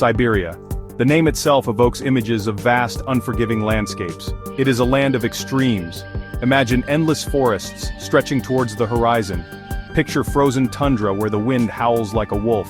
Siberia. The name itself evokes images of vast, unforgiving landscapes. It is a land of extremes. Imagine endless forests stretching towards the horizon. Picture frozen tundra where the wind howls like a wolf.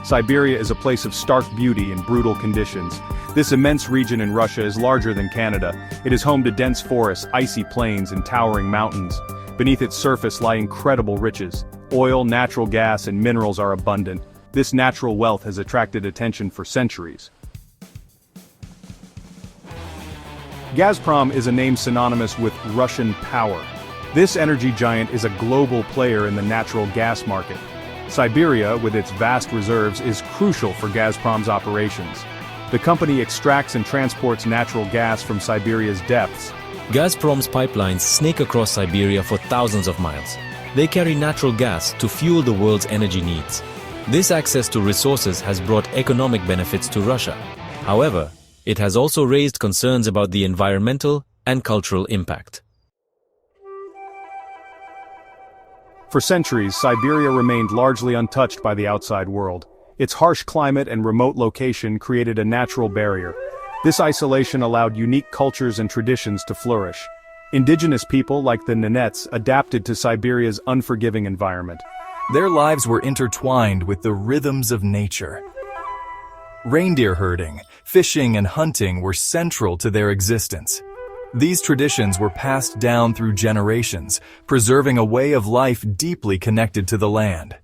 Siberia is a place of stark beauty in brutal conditions. This immense region in Russia is larger than Canada. It is home to dense forests, icy plains, and towering mountains. Beneath its surface lie incredible riches. Oil, natural gas, and minerals are abundant. This natural wealth has attracted attention for centuries. Gazprom is a name synonymous with Russian power. This energy giant is a global player in the natural gas market. Siberia, with its vast reserves, is crucial for Gazprom's operations. The company extracts and transports natural gas from Siberia's depths. Gazprom's pipelines snake across Siberia for thousands of miles. They carry natural gas to fuel the world's energy needs. This access to resources has brought economic benefits to Russia. However, it has also raised concerns about the environmental and cultural impact. For centuries, Siberia remained largely untouched by the outside world. Its harsh climate and remote location created a natural barrier. This isolation allowed unique cultures and traditions to flourish. Indigenous people like the Nenets adapted to Siberia's unforgiving environment. Their lives were intertwined with the rhythms of nature. Reindeer herding, fishing, and hunting were central to their existence. These traditions were passed down through generations, preserving a way of life deeply connected to the land.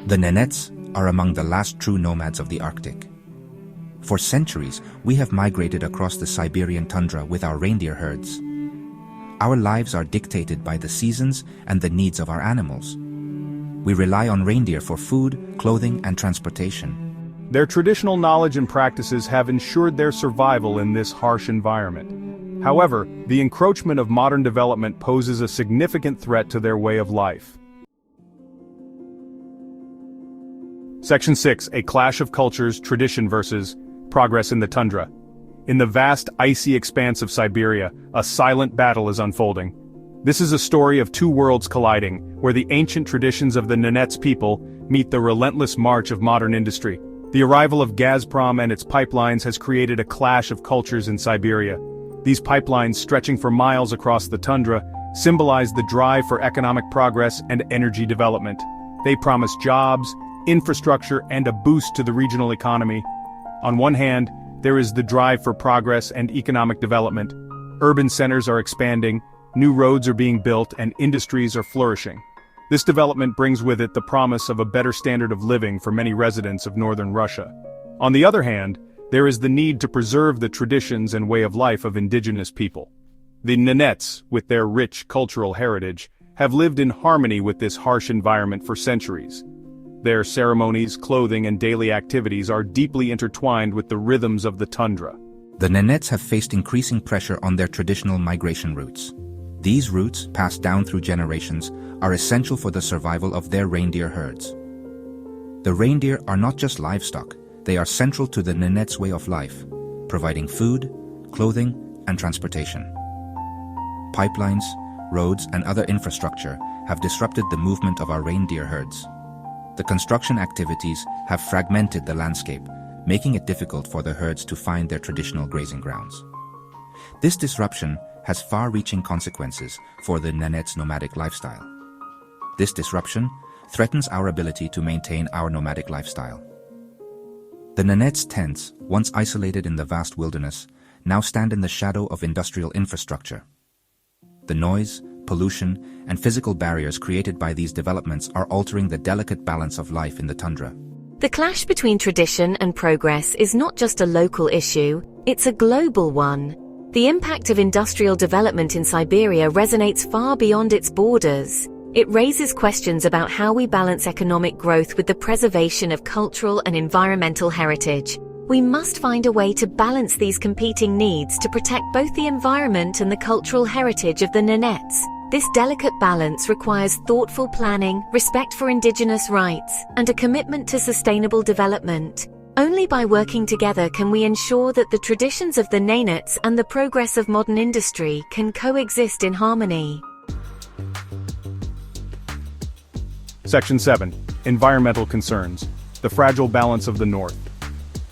The Nenets are among the last true nomads of the Arctic. For centuries, we have migrated across the Siberian tundra with our reindeer herds. Our lives are dictated by the seasons and the needs of our animals. We rely on reindeer for food, clothing, and transportation. Their traditional knowledge and practices have ensured their survival in this harsh environment. However, the encroachment of modern development poses a significant threat to their way of life. Section 6. A clash of cultures, tradition versus progress in the tundra. In the vast, icy expanse of Siberia, a silent battle is unfolding. This is a story of two worlds colliding, where the ancient traditions of the Nenets people meet the relentless march of modern industry. The arrival of Gazprom and its pipelines has created a clash of cultures in Siberia. These pipelines, stretching for miles across the tundra, symbolize the drive for economic progress and energy development. They promise jobs, infrastructure, and a boost to the regional economy. On one hand, there is the drive for progress and economic development. Urban centers are expanding, new roads are being built, and industries are flourishing. This development brings with it the promise of a better standard of living for many residents of northern Russia. On the other hand, there is the need to preserve the traditions and way of life of indigenous people. The Nenets, with their rich cultural heritage, have lived in harmony with this harsh environment for centuries. Their ceremonies, clothing, and daily activities are deeply intertwined with the rhythms of the tundra. The Nenets have faced increasing pressure on their traditional migration routes. These routes, passed down through generations, are essential for the survival of their reindeer herds. The reindeer are not just livestock, they are central to the Nenets' way of life, providing food, clothing, and transportation. Pipelines, roads, and other infrastructure have disrupted the movement of our reindeer herds. The construction activities have fragmented the landscape, making it difficult for the herds to find their traditional grazing grounds. This disruption has far-reaching consequences for the Nenets' nomadic lifestyle. This disruption threatens our ability to maintain our nomadic lifestyle. The Nenets' tents, once isolated in the vast wilderness, now stand in the shadow of industrial infrastructure. The noise, pollution, and physical barriers created by these developments are altering the delicate balance of life in the tundra. The clash between tradition and progress is not just a local issue, it's a global one. The impact of industrial development in Siberia resonates far beyond its borders. It raises questions about how we balance economic growth with the preservation of cultural and environmental heritage. We must find a way to balance these competing needs to protect both the environment and the cultural heritage of the Nenets. This delicate balance requires thoughtful planning, respect for indigenous rights, and a commitment to sustainable development. Only by working together can we ensure that the traditions of the Nenets and the progress of modern industry can coexist in harmony. Section 7. Environmental concerns. The fragile balance of the North.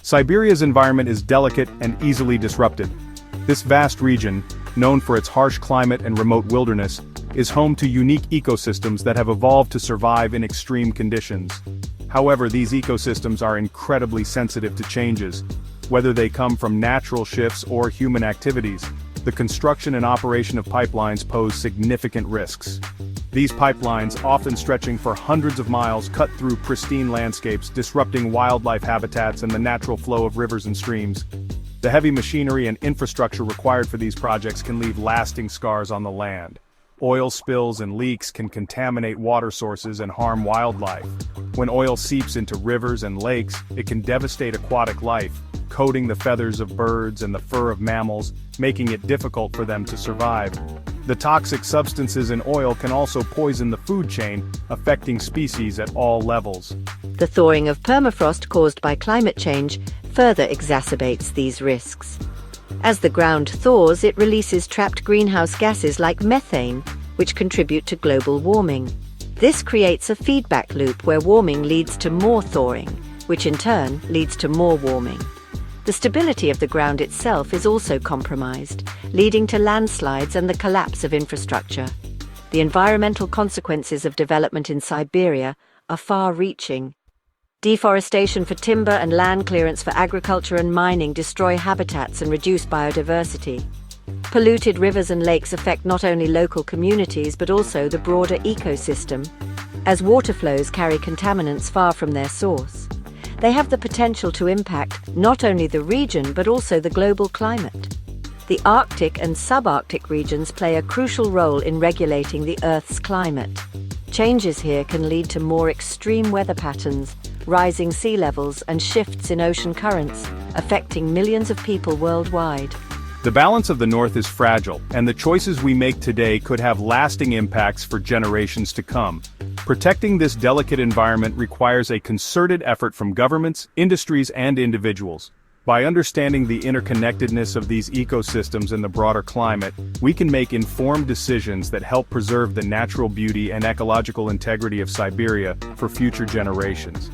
Siberia's environment is delicate and easily disrupted. This vast region, known for its harsh climate and remote wilderness, is home to unique ecosystems that have evolved to survive in extreme conditions. However, these ecosystems are incredibly sensitive to changes, whether they come from natural shifts or human activities. The construction and operation of pipelines pose significant risks. These pipelines, often stretching for hundreds of miles, cut through pristine landscapes, disrupting wildlife habitats and the natural flow of rivers and streams. The heavy machinery and infrastructure required for these projects can leave lasting scars on the land. Oil spills and leaks can contaminate water sources and harm wildlife. When oil seeps into rivers and lakes, it can devastate aquatic life, coating the feathers of birds and the fur of mammals, making it difficult for them to survive. The toxic substances in oil can also poison the food chain, affecting species at all levels. The thawing of permafrost caused by climate change further exacerbates these risks. As the ground thaws, it releases trapped greenhouse gases like methane, which contribute to global warming. This creates a feedback loop where warming leads to more thawing, which in turn leads to more warming. The stability of the ground itself is also compromised, leading to landslides and the collapse of infrastructure. The environmental consequences of development in Siberia are far-reaching. Deforestation for timber and land clearance for agriculture and mining destroy habitats and reduce biodiversity. Polluted rivers and lakes affect not only local communities but also the broader ecosystem, as water flows carry contaminants far from their source. They have the potential to impact not only the region but also the global climate. The Arctic and subarctic regions play a crucial role in regulating the Earth's climate. Changes here can lead to more extreme weather patterns, rising sea levels, and shifts in ocean currents, affecting millions of people worldwide. The balance of the North is fragile, and the choices we make today could have lasting impacts for generations to come. Protecting this delicate environment requires a concerted effort from governments, industries, and individuals. By understanding the interconnectedness of these ecosystems and the broader climate, we can make informed decisions that help preserve the natural beauty and ecological integrity of Siberia for future generations.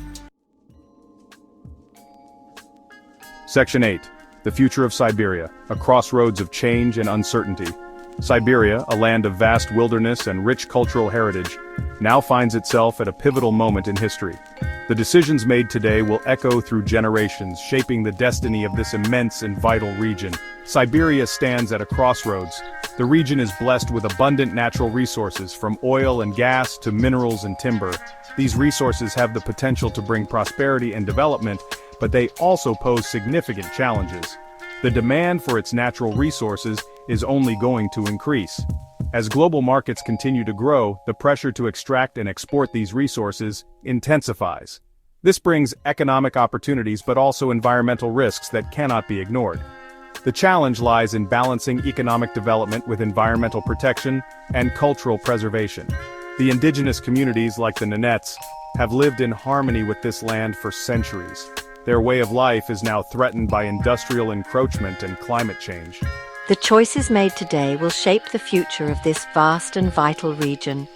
Section 8. The future of Siberia, a crossroads of change and uncertainty. Siberia, a land of vast wilderness and rich cultural heritage, now finds itself at a pivotal moment in history. The decisions made today will echo through generations, shaping the destiny of this immense and vital region. Siberia stands at a crossroads. The region is blessed with abundant natural resources, from oil and gas to minerals and timber. These resources have the potential to bring prosperity and development, but they also pose significant challenges. The demand for its natural resources is only going to increase. As global markets continue to grow, the pressure to extract and export these resources intensifies. This brings economic opportunities but also environmental risks that cannot be ignored. The challenge lies in balancing economic development with environmental protection and cultural preservation. The indigenous communities like the Nenets have lived in harmony with this land for centuries. Their way of life is now threatened by industrial encroachment and climate change. The choices made today will shape the future of this vast and vital region.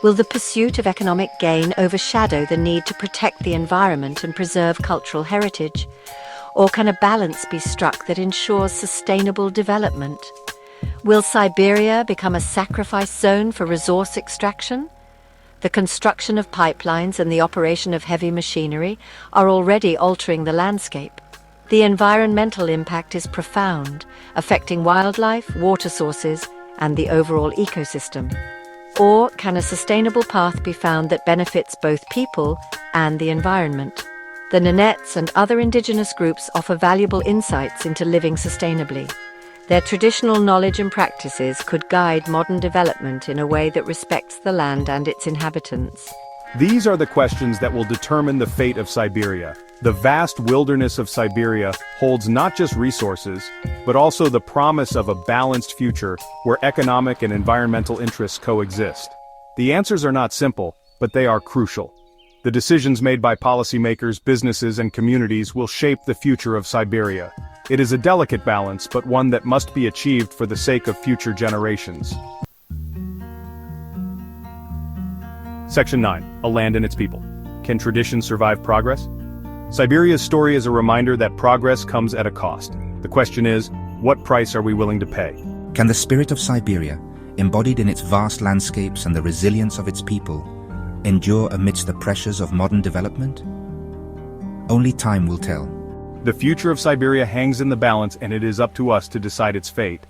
Will the pursuit of economic gain overshadow the need to protect the environment and preserve cultural heritage? Or can a balance be struck that ensures sustainable development? Will Siberia become a sacrifice zone for resource extraction? The construction of pipelines and the operation of heavy machinery are already altering the landscape. The environmental impact is profound, affecting wildlife, water sources, and the overall ecosystem. Or can a sustainable path be found that benefits both people and the environment? The Nenets and other indigenous groups offer valuable insights into living sustainably. Their traditional knowledge and practices could guide modern development in a way that respects the land and its inhabitants. These are the questions that will determine the fate of Siberia. The vast wilderness of Siberia holds not just resources, but also the promise of a balanced future where economic and environmental interests coexist. The answers are not simple, but they are crucial. The decisions made by policymakers, businesses, and communities will shape the future of Siberia. It is a delicate balance, but one that must be achieved for the sake of future generations. Section 9. A land and its people. Can tradition survive progress? Siberia's story is a reminder that progress comes at a cost. The question is, what price are we willing to pay? Can the spirit of Siberia, embodied in its vast landscapes and the resilience of its people, endure amidst the pressures of modern development? Only time will tell. The future of Siberia hangs in the balance, and it is up to us to decide its fate.